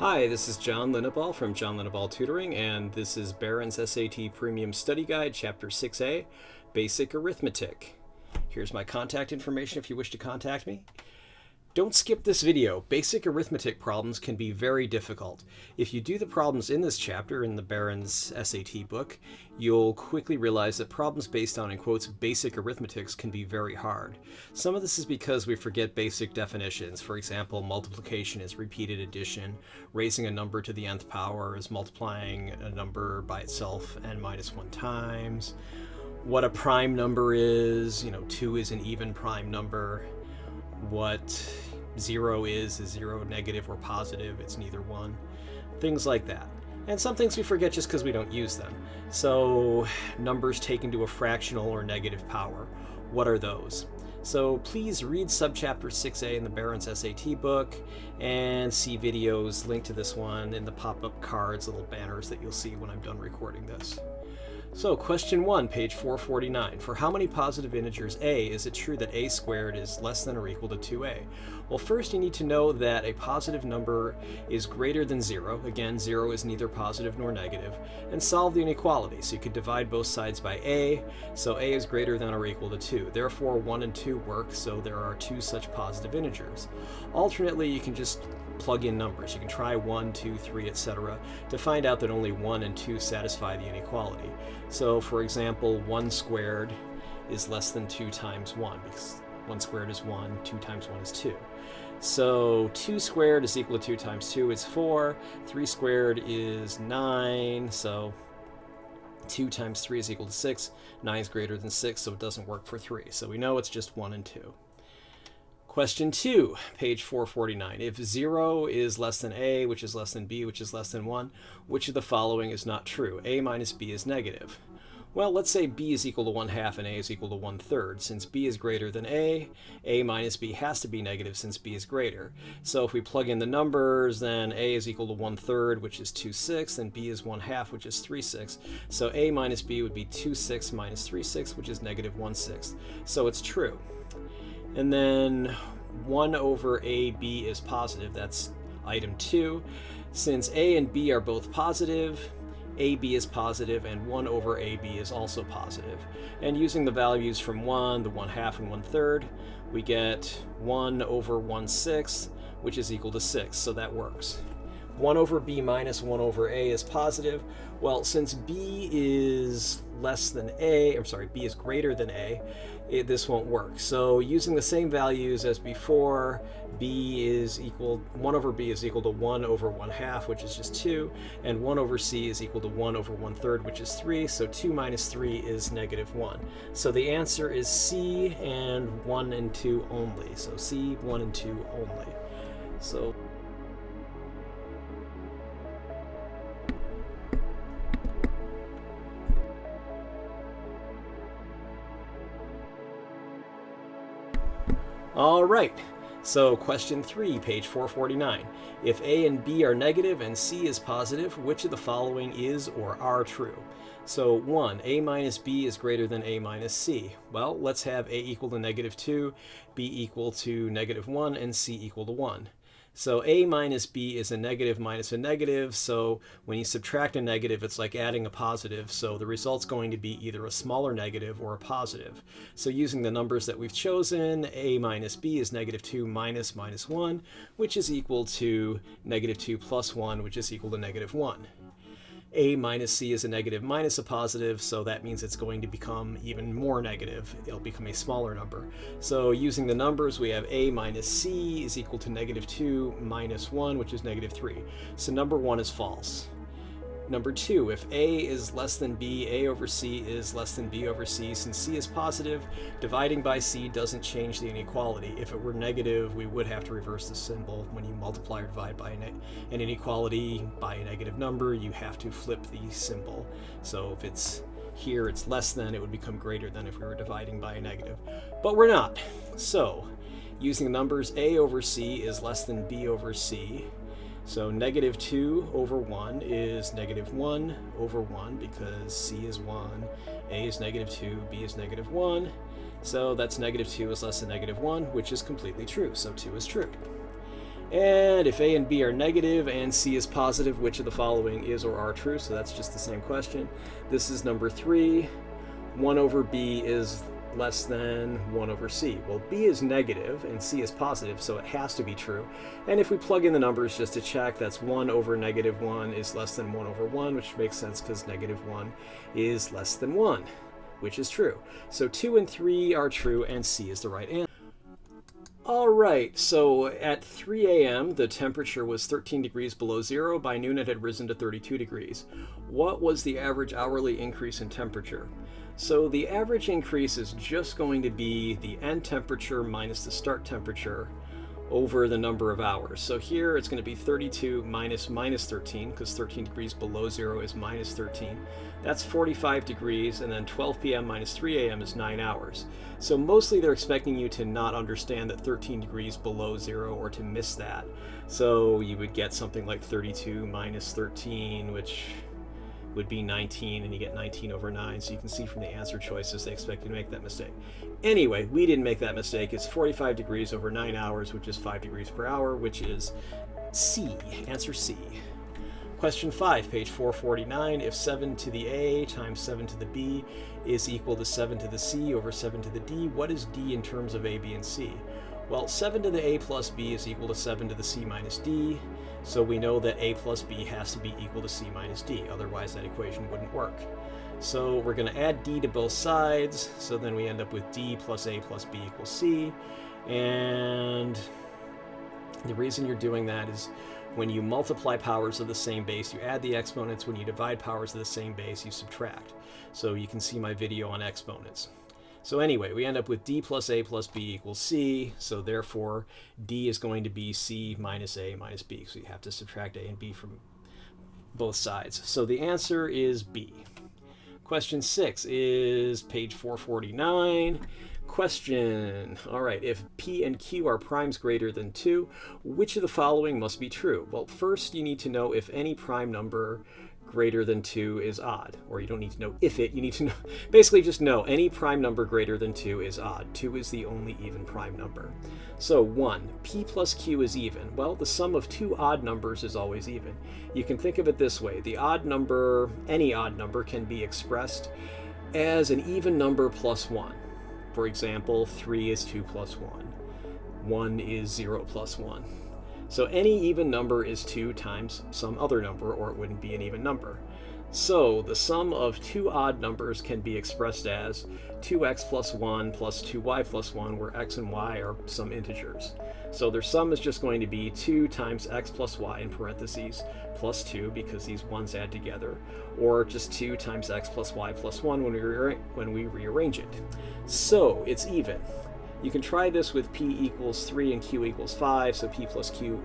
Hi, this is John Linneball from John Linneball Tutoring, and this is Barron's SAT Premium Study Guide, Chapter 6A, Basic Arithmetic. Here's my contact information if you wish to contact me. Don't skip this video. Basic arithmetic problems can be very difficult. If you do the problems in this chapter in the Barron's SAT book, you'll quickly realize that problems based on, in quotes, basic arithmetics can be very hard. Some of this is because we forget basic definitions. For example, multiplication is repeated addition. Raising a number to the nth power is multiplying a number by itself n minus 1 times. What a prime number is, 2 is an even prime number. What 0 is 0 negative or positive, it's neither one. Things like that. And some things we forget just because we don't use them. So numbers taken to a fractional or negative power, what are those? So please read Subchapter 6A in the Barron's SAT book and see videos linked to this one in the pop-up cards, little banners that you'll see when I'm done recording this. So question 1, page 449. For how many positive integers a is it true that a squared is less than or equal to 2a? Well, first you need to know that a positive number is greater than 0. Again, 0 is neither positive nor negative. And solve the inequality. So you could divide both sides by a. So a is greater than or equal to 2. Therefore, 1 and 2 work, so there are 2 such positive integers. Alternately, you can just plug in numbers. You can try 1, 2, 3, etc. to find out that only 1 and 2 satisfy the inequality. So for example, 1 squared is less than 2 times 1 because 1 squared is 1, 2 times 1 is 2. So 2 squared is equal to 2 times 2 is 4, 3 squared is 9, so 2 times 3 is equal to 6, 9 is greater than 6, so it doesn't work for 3. So we know it's just 1 and 2. Question 2, page 449. If 0 is less than a, which is less than b, which is less than 1, which of the following is not true? A minus b is negative. Well, let's say b is equal to 1/2 and a is equal to 1/3. Since b is greater than a minus b has to be negative since b is greater. So if we plug in the numbers, then a is equal to 1/3, which is 2/6, and b is 1/2, which is 3/6. So a minus b would be 2/6 minus 3/6, which is negative 1/6. So it's true. And then 1 over ab is positive. That's item 2. Since a and b are both positive, ab is positive, and 1 over ab is also positive. And using the values from 1, the 1/2, and 1/3, we get 1 over 1/6, which is equal to 6, so that works. 1 over b minus 1 over a is positive. Well, since b is b is greater than a, this won't work. So using the same values as before, 1 over b is equal to 1 over 1/2, which is just 2, and 1 over c is equal to 1 over 1/3, which is 3, so 2 minus 3 is negative 1. So the answer is C and 1 and 2 only. So C, 1 and 2 only. So all right, so question 3, page 449. If a and b are negative and c is positive, which of the following is or are true? So 1, a minus b is greater than a minus c. Well, let's have a equal to negative 2, b equal to negative 1, and c equal to 1. So a minus b is a negative minus a negative, so when you subtract a negative, it's like adding a positive, so the result's going to be either a smaller negative or a positive. So using the numbers that we've chosen, a minus b is negative 2 minus 1, which is equal to negative 2 plus 1, which is equal to negative 1. A minus c is a negative minus a positive, so that means it's going to become even more negative. It'll become a smaller number. So using the numbers, we have a minus c is equal to negative 2 minus 1, which is negative 3. So number 1 is false. Number 2, if a is less than b, a over c is less than b over c. Since c is positive, dividing by c doesn't change the inequality. If it were negative, we would have to reverse the symbol. When you multiply or divide by an inequality by a negative number, you have to flip the symbol. So if it's here, it's less than, it would become greater than if we were dividing by a negative. But we're not. So using the numbers, a over c is less than b over c. So negative 2 over 1 is negative 1 over 1 because c is 1, a is negative 2, b is negative 1. So that's negative 2 is less than negative 1, which is completely true. So 2 is true. And if A and B are negative and C is positive, which of the following is or are true? So that's just the same question. This is number 3. 1 over B is less than 1 over C. Well, B is negative and C is positive, so it has to be true. And if we plug in the numbers just to check, that's 1 over negative 1 is less than 1 over 1, which makes sense because negative 1 is less than 1, which is true. So 2 and 3 are true, and C is the right answer. All right, so at 3 a.m., the temperature was 13 degrees below zero. By noon, it had risen to 32 degrees. What was the average hourly increase in temperature? So the average increase is just going to be the end temperature minus the start temperature over the number of hours. So here it's going to be 32 minus 13, because 13 degrees below zero is minus 13. That's 45 degrees, and then 12 p.m. minus 3 a.m. is 9 hours. So mostly they're expecting you to not understand that 13 degrees below zero, or to miss that. So you would get something like 32 minus 13, which would be 19, and you get 19 over 9. So you can see from the answer choices they expect you to make that mistake. Anyway, we didn't make that mistake. It's 45 degrees over 9 hours, which is 5 degrees per hour, which is C. Answer C. Question 5, page 449. If 7 to the A times 7 to the B is equal to 7 to the C over 7 to the D, what is D in terms of A, B, and C? Well, 7 to the A plus B is equal to 7 to the C minus D. So we know that A plus B has to be equal to C minus D, otherwise that equation wouldn't work. So we're going to add D to both sides, so then we end up with D plus A plus B equals C. And the reason you're doing that is when you multiply powers of the same base, you add the exponents. When you divide powers of the same base, you subtract. So you can see my video on exponents. So anyway, we end up with D plus A plus B equals C, so therefore D is going to be C minus A minus B, so you have to subtract A and B from both sides. So the answer is B. Question 6 is page 449. Question, all right, if P and Q are primes greater than 2, which of the following must be true? Well, first you need to know if any prime number greater than 2 is odd. Or you don't need to know if it, you need to know, basically just know any prime number greater than 2 is odd. 2 is the only even prime number. So 1, P plus Q is even. Well, the sum of two odd numbers is always even. You can think of it this way. The odd number, any odd number, can be expressed as an even number plus 1. For example, 3 is 2 plus 1. 1 is 0 plus 1. So any even number is 2 times some other number, or it wouldn't be an even number. So the sum of two odd numbers can be expressed as 2x plus 1 plus 2y plus 1, where x and y are some integers. So their sum is just going to be 2 times x plus y in parentheses plus 2, because these ones add together, or just 2 times x plus y plus 1 when we rearrange it. So it's even. You can try this with P equals 3 and Q equals 5, so P plus Q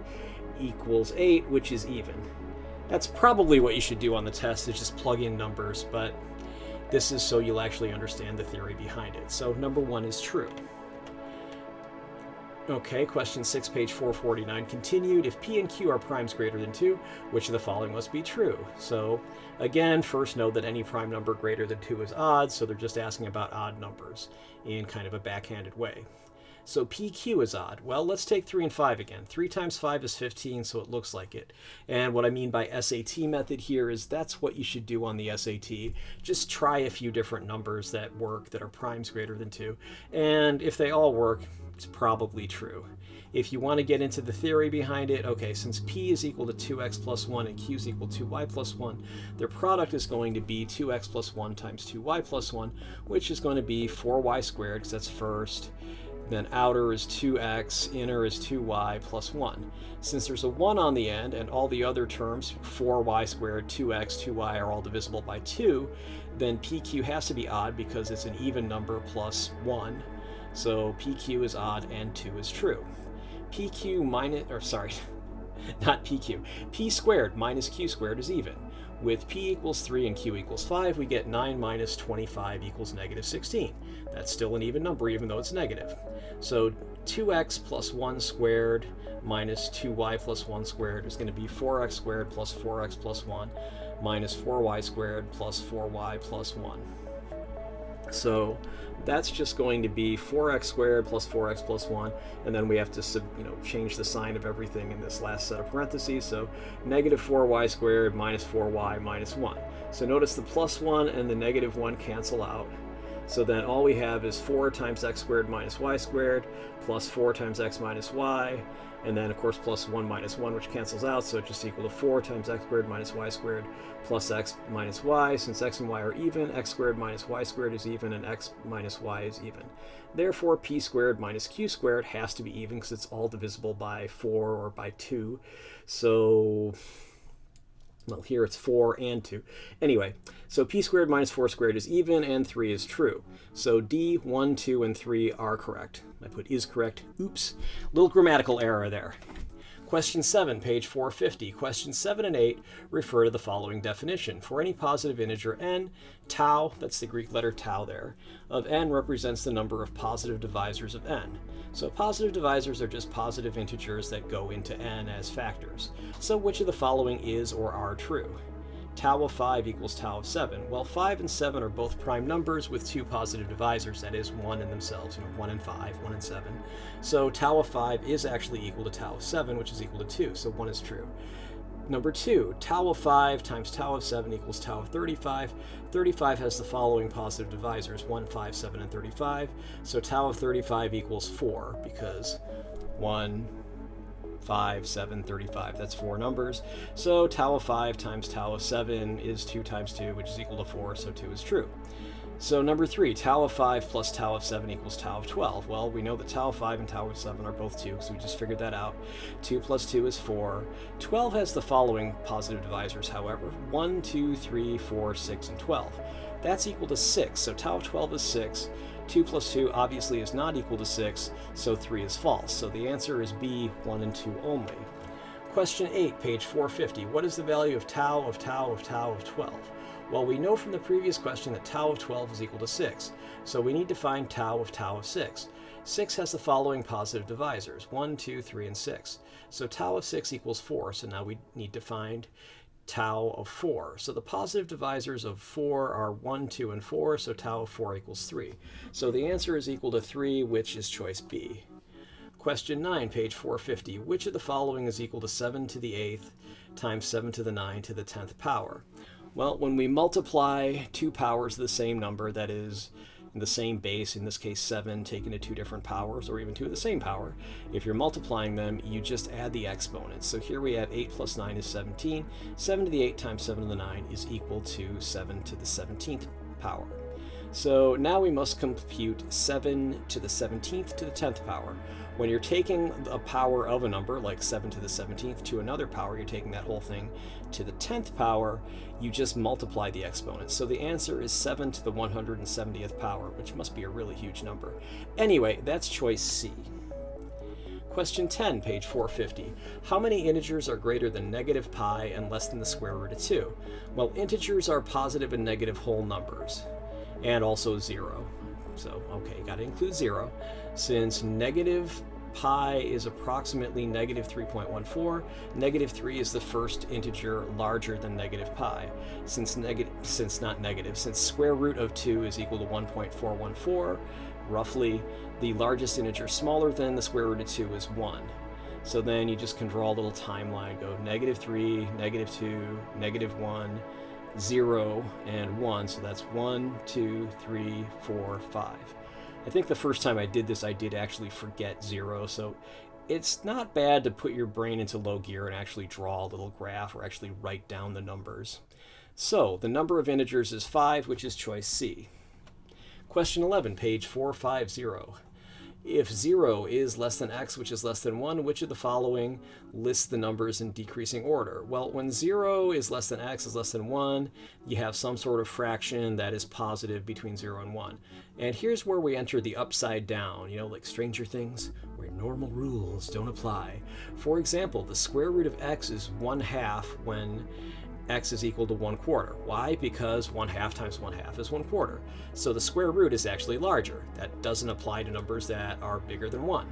equals 8, which is even. That's probably what you should do on the test, is just plug in numbers, but this is so you'll actually understand the theory behind it. So number 1 is true. Okay, question 6, page 449 continued. If P and Q are primes greater than 2, which of the following must be true? So again, first know that any prime number greater than 2 is odd, so they're just asking about odd numbers in kind of a backhanded way. So PQ is odd. Well, let's take 3 and 5 again. 3 times 5 is 15, so it looks like it. And what I mean by SAT method here is that's what you should do on the SAT. Just try a few different numbers that work, that are primes greater than 2. And if they all work, it's probably true. If you want to get into the theory behind it, okay, since P is equal to 2x plus 1 and Q is equal to y plus 1, their product is going to be 2x plus 1 times 2y plus 1, which is going to be 4y squared, because that's first. Then outer is 2x, inner is 2y plus 1. Since there's a 1 on the end and all the other terms, 4y squared, 2x, 2y, are all divisible by 2, then PQ has to be odd because it's an even number plus 1. So PQ is odd and 2 is true. PQ minus, or sorry, not PQ, P squared minus Q squared is even. With P equals 3 and Q equals 5, we get 9 minus 25 equals negative 16. That's still an even number, even though it's negative. So 2x plus 1 squared minus 2y plus 1 squared is going to be 4x squared plus 4x plus 1 minus 4y squared plus 4y plus 1. So that's just going to be 4x squared plus 4x plus 1, and then we have to change the sign of everything in this last set of parentheses. So negative 4y squared minus 4y minus 1. So notice the plus 1 and the negative 1 cancel out. So then all we have is 4 times x squared minus y squared plus 4 times x minus y, and then of course plus 1 minus 1, which cancels out, so it's just equal to 4 times x squared minus y squared plus x minus y. Since x and y are even, x squared minus y squared is even, and x minus y is even. Therefore, p squared minus q squared has to be even because it's all divisible by 4 or by 2. So, well, here it's 4 and 2. Anyway, so p squared minus 4 squared is even, and 3 is true. So D, 1, 2, and 3 are correct. I put is correct. Oops. Little grammatical error there. Question 7, page 450. Questions 7 and 8 refer to the following definition. For any positive integer n, tau, that's the Greek letter tau there, of n represents the number of positive divisors of n. So positive divisors are just positive integers that go into n as factors. So which of the following is or are true? Tau of 5 equals tau of 7. Well, 5 and 7 are both prime numbers with 2 positive divisors, that is 1 in themselves, 1 and 5, 1 and 7. So tau of 5 is actually equal to tau of 7, which is equal to 2, so 1 is true. Number 2, tau of 5 times tau of 7 equals tau of 35. 35 has the following positive divisors, 1, 5, 7, and 35. So tau of 35 equals 4, because 1, 5, 7, 35, that's 4 numbers. So tau of 5 times tau of 7 is 2 times 2, which is equal to 4, so 2 is true. So number 3, tau of 5 plus tau of 7 equals tau of 12. Well, we know that tau of 5 and tau of 7 are both 2, so we just figured that out. 2 plus 2 is 4. 12 has the following positive divisors, however, 1, 2, 3, 4, 6, and 12. That's equal to 6, so tau of 12 is 6. 2 plus 2 obviously is not equal to 6, so 3 is false. So the answer is B, 1 and 2 only. Question 8, page 450. What is the value of tau of tau of tau of 12? Well, we know from the previous question that tau of 12 is equal to 6, so we need to find tau of 6. 6 has the following positive divisors, 1, 2, 3, and 6. So tau of 6 equals 4, so now we need to find tau of 4. So the positive divisors of 4 are 1, 2, and 4, so tau of 4 equals 3. So the answer is equal to 3, which is choice B. Question 9, page 450. Which of the following is equal to 7 to the 8th times 7 to the 9 to the 10th power? Well, when we multiply two powers of the same number, that is, the same base, in this case 7 taken to two different powers, or even two of the same power, if you're multiplying them, you just add the exponents. So here we have 8 plus 9 is 17. 7 to the 8 times 7 to the 9 is equal to 7 to the 17th power. So now we must compute 7 to the 17th to the 10th power. When you're taking a power of a number, like 7 to the 17th, to another power, you're taking that whole thing to the 10th power, you just multiply the exponents. So the answer is 7 to the 170th power, which must be a really huge number. Anyway, that's choice C. Question 10, page 450. How many integers are greater than negative pi and less than the square root of 2? Well, integers are positive and negative whole numbers, and also 0. So, okay, got to include 0. Since negative pi is approximately negative 3.14, negative 3 is the first integer larger than negative pi. Since square root of 2 is equal to 1.414, roughly, the largest integer smaller than the square root of 2 is 1. So then you just can draw a little timeline, go negative 3, negative 2, negative 1, 0, and 1. So that's 1, 2, 3, 4, 5. I think the first time I did this, I did actually forget 0, so it's not bad to put your brain into low gear and actually draw a little graph or actually write down the numbers. So the number of integers is 5, which is choice C. Question 11, page 450. If 0 is less than x, which is less than 1, which of the following lists the numbers in decreasing order? Well, when 0 is less than x is less than 1, you have some sort of fraction that is positive between 0 and 1. And here's where we enter the upside down, like Stranger Things, where normal rules don't apply. For example, the square root of x is 1/2 when x is equal to 1/4. Why? Because 1/2 times 1/2 is 1/4. So the square root is actually larger. That doesn't apply to numbers that are bigger than 1.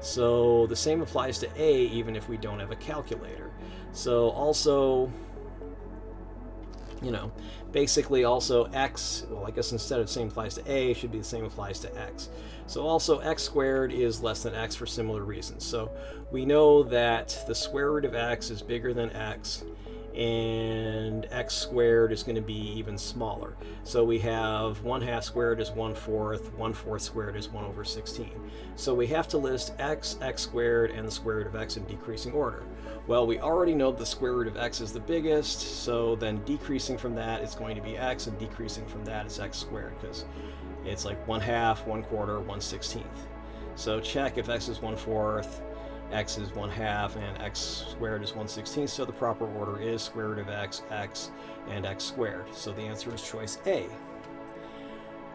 So the same applies to a, even if we don't have a calculator. So also, you know, basically also x, well, I guess instead of the same applies to a, it should be the same applies to x. So also x squared is less than x for similar reasons. So we know that the square root of x is bigger than x, and x squared is going to be even smaller. So we have 1/2 squared is 1/4, 1/4 squared is 1/16. So we have to list x, x squared, and the square root of x in decreasing order. Well, we already know the square root of x is the biggest, so then decreasing from that is going to be x, and decreasing from that is x squared, because it's like 1/2, 1/4, 1/16. So check if x is 1/4, x is 1/2, and x squared is 1/16. So the proper order is square root of x, x, and x squared. So the answer is choice A.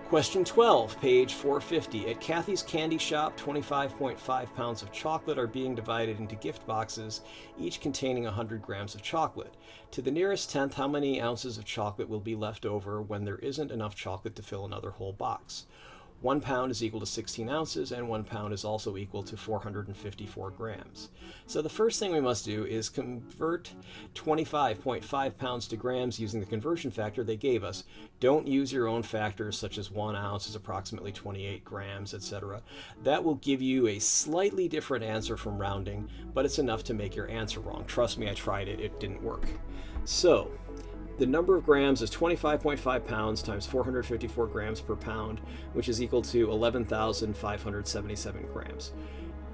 Question 12, page 450. At Kathy's Candy Shop, 25.5 pounds of chocolate are being divided into gift boxes, each containing 100 grams of chocolate. To the nearest tenth, how many ounces of chocolate will be left over when there isn't enough chocolate to fill another whole box? 1 pound is equal to 16 ounces, and 1 pound is also equal to 454 grams. So the first thing we must do is convert 25.5 pounds to grams using the conversion factor they gave us. Don't use your own factors such as 1 ounce is approximately 28 grams, etc. That will give you a slightly different answer from rounding, but it's enough to make your answer wrong. Trust me, I tried it, it didn't work. So the number of grams is 25.5 pounds times 454 grams per pound, which is equal to 11,577 grams.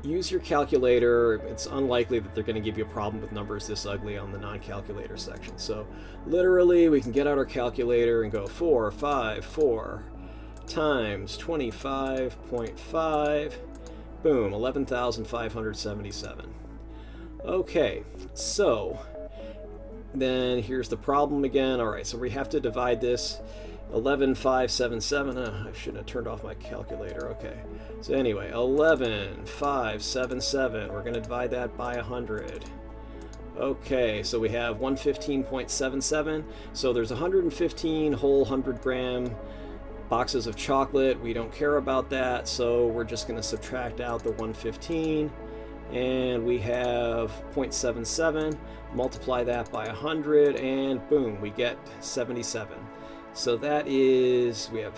Use your calculator. It's unlikely that they're going to give you a problem with numbers this ugly on the non-calculator section. So literally, we can get out our calculator and go 454 times 25.5, boom, 11,577. Okay, so then here's the problem again. All right, so we have to divide this 11,577. I shouldn't have turned off my calculator. Okay, so anyway, 11,577. We're going to divide that by 100. Okay, so we have 115.77. So there's 115 whole 100-gram boxes of chocolate. We don't care about that, so we're just going to subtract out the 115. And we have 0.77, multiply that by 100, and boom, we get 77. So that is, we have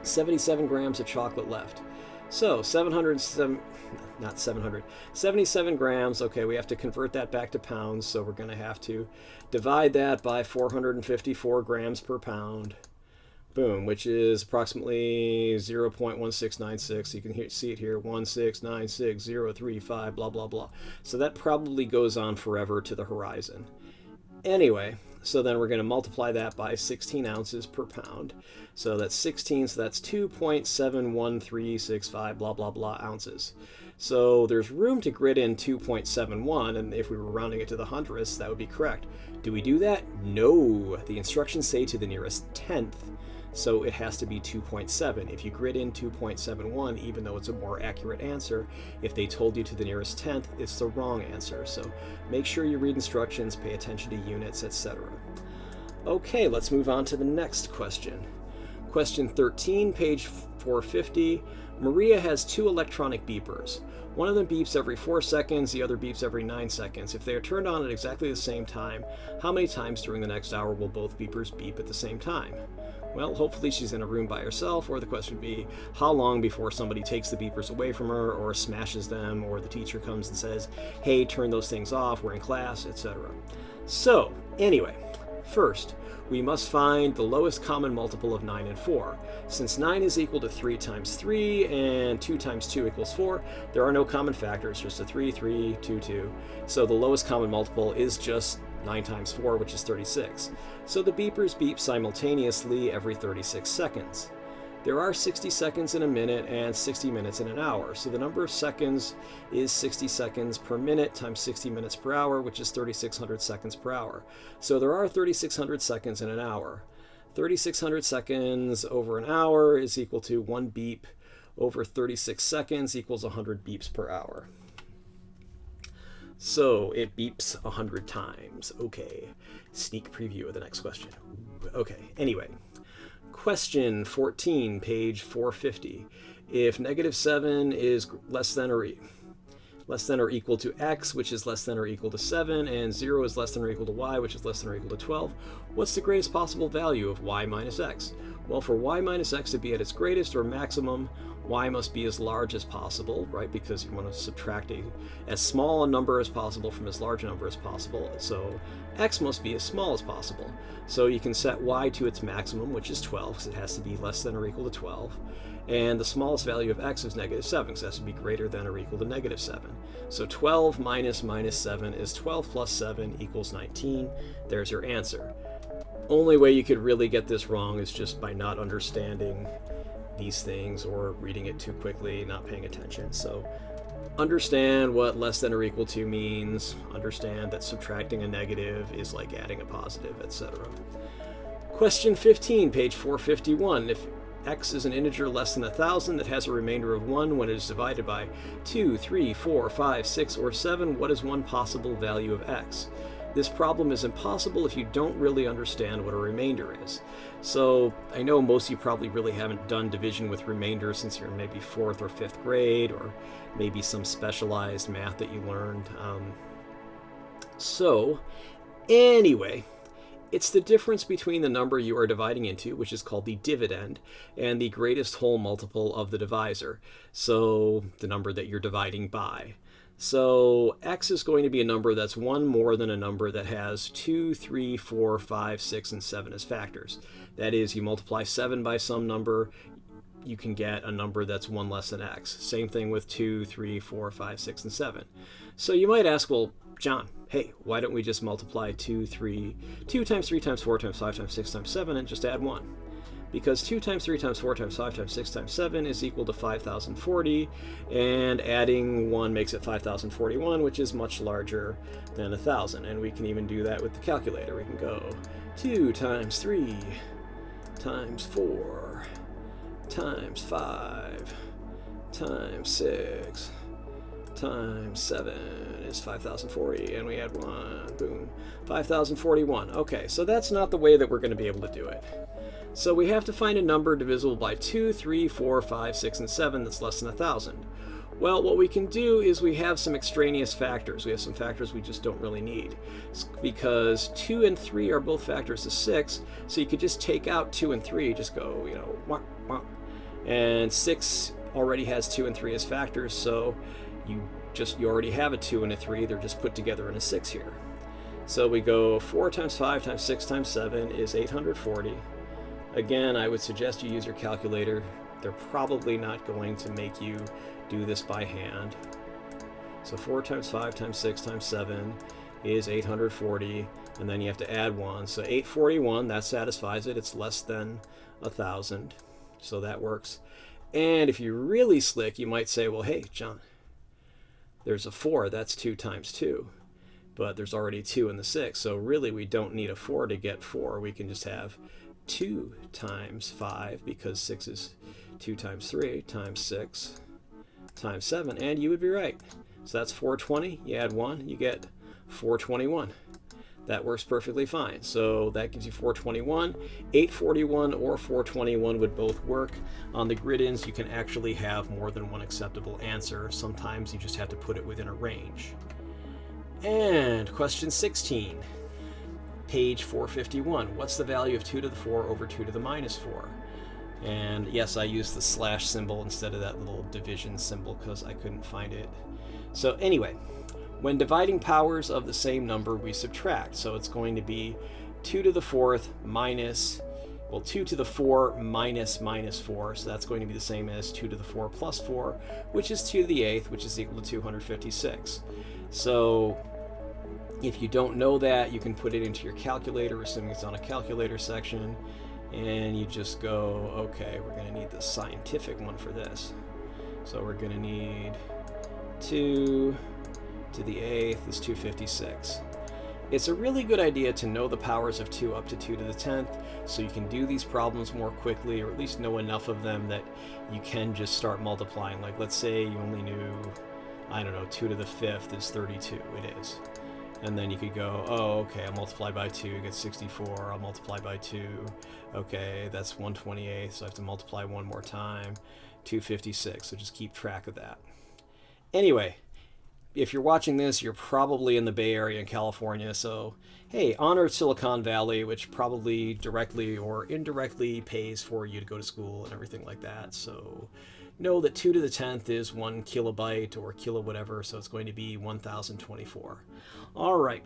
77 grams of chocolate left. So 77 grams. Okay, we have to convert that back to pounds, so we're going to have to divide that by 454 grams per pound. Boom, which is approximately 0.1696. You can see it here, 1696035, blah, blah, blah. So that probably goes on forever to the horizon. Anyway, so then we're going to multiply that by 16 ounces per pound. So that's 16, so that's 2.71365, blah, blah, blah ounces. So there's room to grid in 2.71, and if we were rounding it to the hundredths, that would be correct. Do we do that? No. The instructions say to the nearest tenth. So it has to be 2.7. If you grid in 2.71, even though it's a more accurate answer, if they told you to the nearest tenth, it's the wrong answer. So make sure you read instructions, pay attention to units, etc. Okay, let's move on to the next question. Question 13, page 450. Maria has 2 electronic beepers. One of them beeps every 4 seconds, the other beeps every 9 seconds. If they are turned on at exactly the same time, how many times during the next hour will both beepers beep at the same time? Well, hopefully she's in a room by herself, or the question would be, how long before somebody takes the beepers away from her, or smashes them, or the teacher comes and says, hey, turn those things off, we're in class, etc. So, anyway, first, we must find the lowest common multiple of 9 and 4. Since 9 is equal to 3 times 3, and 2 times 2 equals 4, there are no common factors, just a 3, 3, 2, 2. So the lowest common multiple is just 9 times 4, which is 36. So the beepers beep simultaneously every 36 seconds. There are 60 seconds in a minute and 60 minutes in an hour. So the number of seconds is 60 seconds per minute times 60 minutes per hour, which is 3,600 seconds per hour. So there are 3,600 seconds in an hour. 3,600 seconds over an hour is equal to 1 beep over 36 seconds equals 100 beeps per hour. So it beeps 100 times. Okay, sneak preview of the next question. Okay, anyway. Question 14, page 450. If -7 is less than or less than or equal to x, which is less than or equal to 7, and 0 is less than or equal to y, which is less than or equal to 12, what's the greatest possible value of y minus x? Well, for y minus x to be at its greatest or maximum, y must be as large as possible, right? Because you want to subtract as small a number as possible from as large a number as possible. So x must be as small as possible. So you can set y to its maximum, which is 12, because it has to be less than or equal to 12. And the smallest value of x is negative 7, because it has to be greater than or equal to negative 7. So 12 minus 7 is 12 plus 7 equals 19. There's your answer. Only way you could really get this wrong is just by not understanding these things or reading it too quickly, not paying attention. So understand what less than or equal to means, understand that subtracting a negative is like adding a positive, etc. Question 15, page 451. If x is an integer less than 1,000 that has a remainder of 1 when it is divided by 2, 3, 4, 5, 6, or 7, what is one possible value of x? This problem is impossible if you don't really understand what a remainder is. So I know most of you probably really haven't done division with remainders since you're in maybe 4th or 5th grade, or maybe some specialized math that you learned. So anyway, it's the difference between the number you are dividing into, which is called the dividend, and the greatest whole multiple of the divisor, so the number that you're dividing by. So x is going to be a number that's one more than a number that has 2, 3, 4, 5, 6, and 7 as factors. That is, you multiply 7 by some number, you can get a number that's one less than x. Same thing with 2, 3, 4, 5, 6, and 7. So you might ask, well, John, hey, why don't we just multiply 2 times 3 times 4 times 5 times 6 times 7 and just add 1? Because 2 times 3 times 4 times 5 times 6 times 7 is equal to 5,040, and adding 1 makes it 5,041, which is much larger than 1,000. And we can even do that with the calculator. We can go 2 times 3 times 4 times 5 times 6 times 7 is 5,040, and we add 1, boom, 5,041. Okay, so that's not the way that we're going to be able to do it. So we have to find a number divisible by 2, 3, 4, 5, 6, and 7 that's less than 1,000. Well, what we can do is we have some extraneous factors. We have some factors we just don't really need. Because 2 and 3 are both factors of 6, so you could just take out 2 and 3, just go, you know, wah, wah. And 6 already has 2 and 3 as factors, so you already have a 2 and a 3. They're just put together in a 6 here. So we go 4 times 5 times 6 times 7 is 840. Again, I would suggest you use your calculator. They're probably not going to make you do this by hand. So 4 times 5 times 6 times 7 is 840, and then you have to add 1. So 841, that satisfies it. It's less than 1,000, so that works. And if you're really slick, you might say, well, hey, John, there's a 4. That's 2 times 2. But there's already 2 in the 6, so really we don't need a 4 to get 4. We can just have 2 times 5, because 6 is 2 times 3 times 6 times 7, and you would be right. So that's 420. You add 1, you get 421. That works perfectly fine. So that gives you 421. 841 or 421 would both work. On the grid-ins, you can actually have more than one acceptable answer. Sometimes you just have to put it within a range. And question 16. Page 451. What's the value of 2 to the 4 over 2 to the minus 4? And yes, I used the slash symbol instead of that little division symbol because I couldn't find it. So anyway, when dividing powers of the same number, we subtract. So it's going to be 2 to the 4th minus, well, 2 to the 4 minus minus 4. So that's going to be the same as 2 to the 4 plus 4, which is 2 to the 8th, which is equal to 256. So if you don't know that, you can put it into your calculator, assuming it's on a calculator section, and you just go, okay, we're going to need the scientific one for this. So we're going to need 2 to the 8th is 256. It's a really good idea to know the powers of 2 up to 2 to the 10th, so you can do these problems more quickly, or at least know enough of them that you can just start multiplying. Like, let's say you only knew, I don't know, 2 to the 5th is 32. It is. And then you could go, oh, okay, I'll multiply by 2, get 64. I'll multiply by 2. Okay, that's 128, so I have to multiply one more time. 256, so just keep track of that. Anyway, if you're watching this, you're probably in the Bay Area in California, so hey, honor Silicon Valley, which probably directly or indirectly pays for you to go to school and everything like that. So know that 2 to the 10th is 1 kilobyte or kilo whatever, so it's going to be 1024. All right.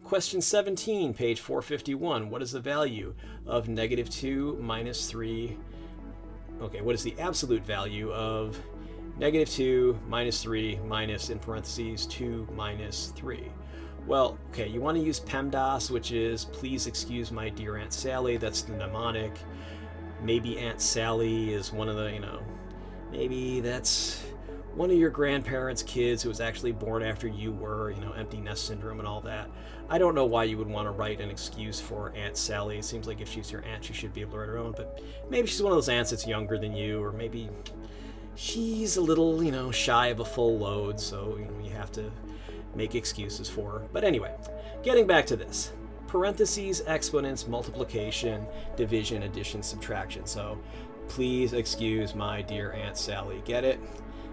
Question 17, page 451. What is the value of -2 minus 3? Okay, what is the absolute value of -2 minus 3 minus, in parentheses, 2 minus 3? Well, okay, you want to use PEMDAS, which is please excuse my dear Aunt Sally. That's the mnemonic. Maybe Aunt Sally is one of the, maybe that's one of your grandparents' kids who was actually born after you were, empty nest syndrome and all that. I don't know why you would want to write an excuse for Aunt Sally. It seems like if she's your aunt, she should be able to write her own, but maybe she's one of those aunts that's younger than you, or maybe she's a little, shy of a full load, so, you have to make excuses for her. But anyway, getting back to this. Parentheses, exponents, multiplication, division, addition, subtraction. So please excuse my dear Aunt Sally. Get it?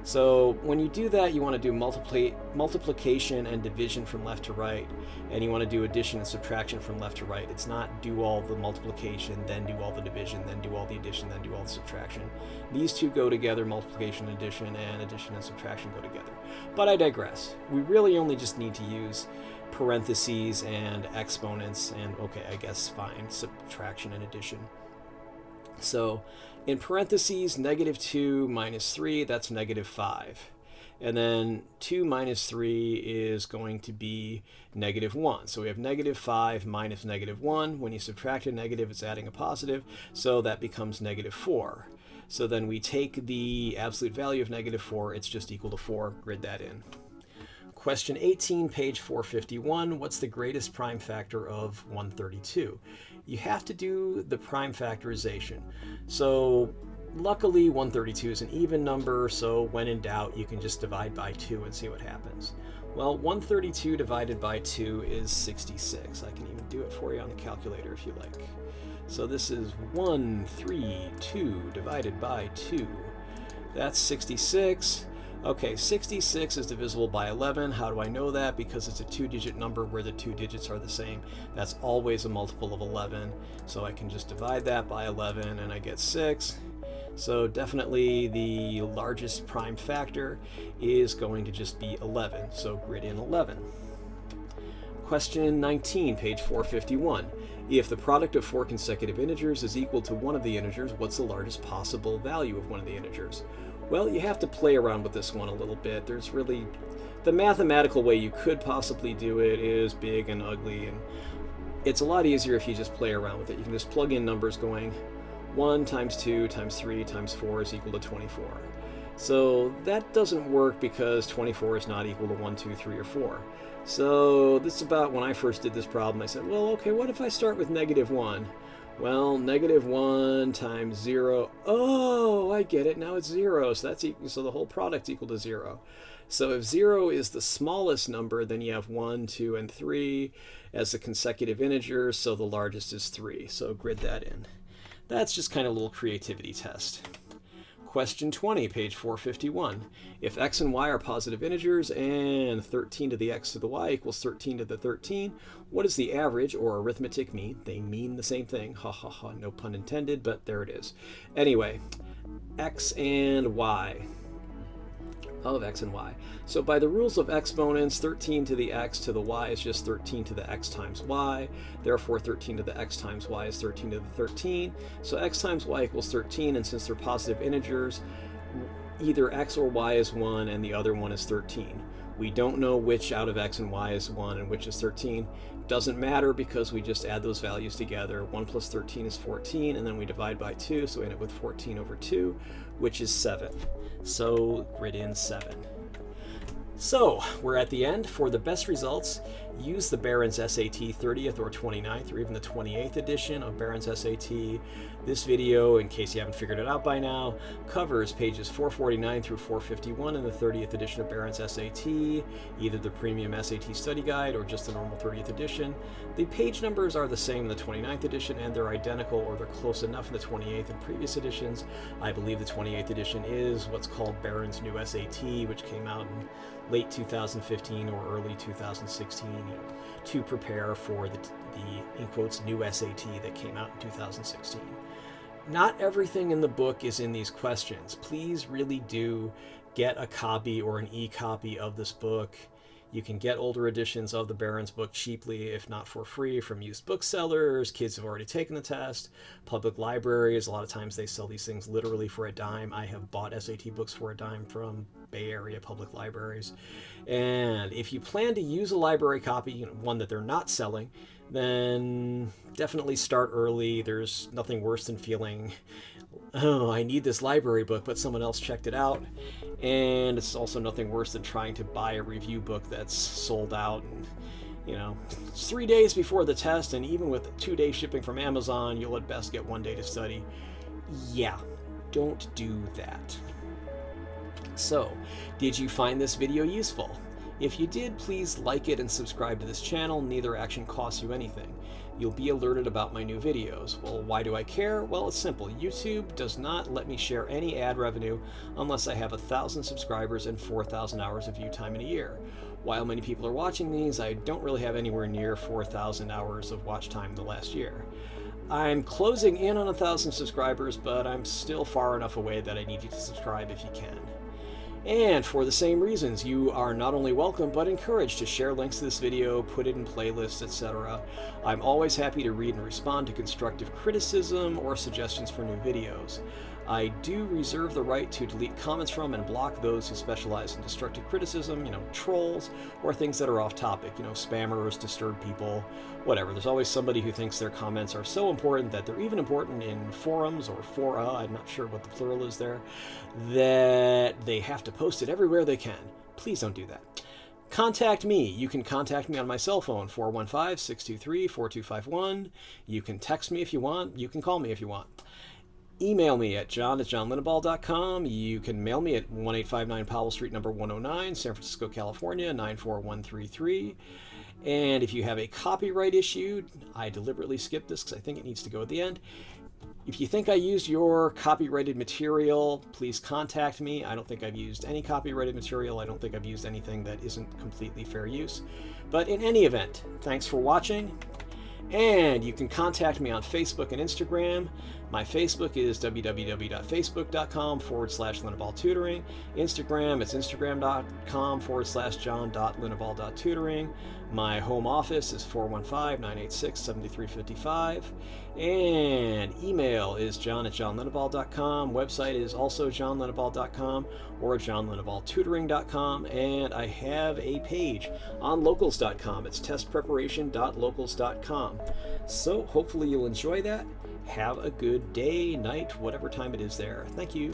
So when you do that, you want to do multiplication and division from left to right, and you want to do addition and subtraction from left to right. It's not do all the multiplication, then do all the division, then do all the addition, then do all the subtraction. These two go together, multiplication and addition subtraction go together. But I digress. We really only just need to use parentheses and exponents, and okay, I guess fine, subtraction and addition. So in parentheses, -2 minus 3, that's -5. And then 2 minus 3 is going to be -1. So we have -5 minus -1. When you subtract a negative, it's adding a positive. So that becomes -4. So then we take the absolute value of -4. It's just equal to 4. Grid that in. Question 18, page 451. What's the greatest prime factor of 132? You have to do the prime factorization. So luckily 132 is an even number, so when in doubt you can just divide by 2 and see what happens. Well, 132 divided by 2 is 66. I can even do it for you on the calculator if you like. So this is 132 divided by 2. That's 66. Okay, 66 is divisible by 11. How do I know that? Because it's a 2-digit number where the 2 digits are the same. That's always a multiple of 11. So I can just divide that by 11 and I get 6. So definitely the largest prime factor is going to just be 11. So grid in 11. Question 19, page 451. If the product of 4 consecutive integers is equal to one of the integers, what's the largest possible value of one of the integers? Well, you have to play around with this one a little bit. There's really, the mathematical way you could possibly do it is big and ugly, and it's a lot easier if you just play around with it. You can just plug in numbers going 1 times 2 times 3 times 4 is equal to 24. So that doesn't work because 24 is not equal to 1, 2, 3, or 4. So this is about when I first did this problem. I said, well, okay, what if I start with -1? Well, -1 times 0. Oh, I get it. Now it's 0. So that's so the whole product's equal to 0. So if 0 is the smallest number, then you have 1, 2, and 3 as the consecutive integers. So the largest is 3. So grid that in. That's just kind of a little creativity test. Question 20, page 451. If x and y are positive integers and 13 to the x to the y equals 13 to the 13, what is the average or arithmetic mean? They mean the same thing. Ha ha ha, no pun intended, but there it is. Anyway, x and y. Of x and y. So by the rules of exponents, 13 to the x to the y is just 13 to the x times y. Therefore, 13 to the x times y is 13 to the 13. So x times y equals 13, and since they're positive integers, either x or y is 1 and the other one is 13. We don't know which out of x and y is 1 and which is 13. Doesn't matter because we just add those values together. 1 plus 13 is 14, and then we divide by 2, so we end up with 14 over 2, which is 7. So grid in 7. So we're at the end. For the best results, use the Barron's SAT 30th or 29th or even the 28th edition of Barron's SAT. This video, in case you haven't figured it out by now, covers pages 449 through 451 in the 30th edition of Barron's SAT, either the Premium SAT Study Guide or just the normal 30th edition. The page numbers are the same in the 29th edition, and they're identical or they're close enough in the 28th and previous editions. I believe the 28th edition is what's called Barron's New SAT, which came out in late 2015 or early 2016, to prepare for the in quotes, new SAT that came out in 2016. Not everything in the book is in these questions. Please really do get a copy or an e-copy of this book. You can get older editions of the Barron's book cheaply, if not for free, from used booksellers, kids who've already taken the test, public libraries. A lot of times they sell these things literally for a dime. I have bought SAT books for a dime from Bay Area public libraries. And if you plan to use a library copy, one that they're not selling, then definitely start early. There's nothing worse than feeling, oh, I need this library book, but someone else checked it out. And it's also nothing worse than trying to buy a review book that's sold out. And, it's 3 days before the test, and even with 2-day shipping from Amazon, you'll at best get 1 day to study. Yeah, don't do that. So, did you find this video useful? If you did, please like it and subscribe to this channel. Neither action costs you anything. You'll be alerted about my new videos. Well, why do I care? Well, it's simple. YouTube does not let me share any ad revenue unless I have 1,000 subscribers and 4,000 hours of view time in a year. While many people are watching these, I don't really have anywhere near 4,000 hours of watch time the last year. I'm closing in on 1,000 subscribers, but I'm still far enough away that I need you to subscribe if you can. And for the same reasons, you are not only welcome, but encouraged to share links to this video, put it in playlists, etc. I'm always happy to read and respond to constructive criticism or suggestions for new videos. I do reserve the right to delete comments from and block those who specialize in destructive criticism, trolls, or things that are off topic, spammers, disturbed people, whatever. There's always somebody who thinks their comments are so important that they're even important in forums or fora, I'm not sure what the plural is there, that they have to post it everywhere they can. Please don't do that. Contact me. You can contact me on my cell phone, 415-623-4251. You can text me if you want. You can call me if you want. Email me at john@johnlinneball.com. You can mail me at 1859 Powell Street, number 109, San Francisco, California, 94133. And if you have a copyright issue, I deliberately skipped this because I think it needs to go at the end. If you think I used your copyrighted material, please contact me. I don't think I've used any copyrighted material. I don't think I've used anything that isn't completely fair use. But in any event, thanks for watching. And you can contact me on Facebook and Instagram. My Facebook is www.facebook.com/Linneball-tutoring. Instagram, it's instagram.com/john.linneball.tutoring. My home office is 415-986-7355. And email is john@johnlinneball.com. Website is also johnlinneball.com or johnlinneballtutoring.com. And I have a page on locals.com. It's testpreparation.locals.com. So hopefully you'll enjoy that. Have a good day, night, whatever time it is there. Thank you.